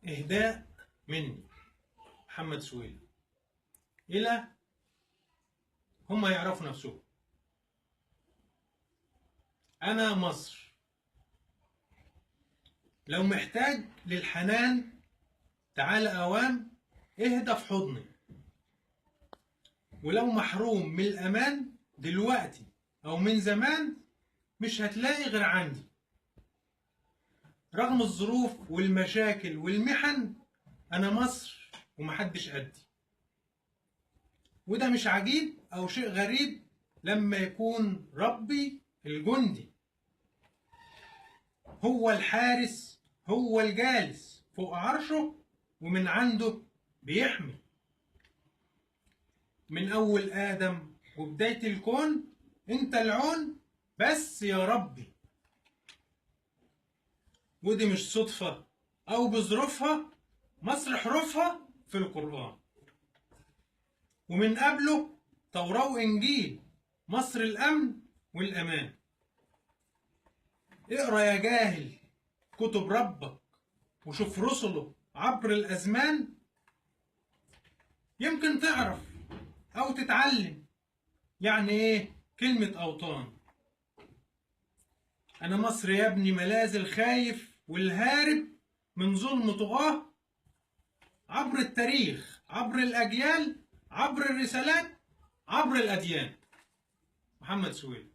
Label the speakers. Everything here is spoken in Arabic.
Speaker 1: إهداء مني محمد سويلم إلى هم يعرفوا نفسهم. أنا مصر، لو محتاج للحنان تعال أوام اهدى في حضني، ولو محروم من الأمان دلوقتي أو من زمان مش هتلاقي غير عندي. رغم الظروف والمشاكل والمحن أنا مصر ومحدش قدي. وده مش عجيب أو شيء غريب لما يكون ربي الجندي هو الحارس، هو الجالس فوق عرشه ومن عنده بيحمي. من أول آدم وبداية الكون أنت العون بس يا ربي. ودي مش صدفة أو بظروفها، مصر حروفها في القرآن، ومن قبله توراة وإنجيل، مصر الأمن والأمان. اقرأ يا جاهل كتب ربك وشوف رسله عبر الأزمان، يمكن تعرف أو تتعلم يعني إيه كلمة أوطان. أنا مصر يا ابني ملاذ الخايف والهارب من ظلم طغاة، عبر التاريخ، عبر الأجيال، عبر الرسالات، عبر الأديان. محمد سويلم.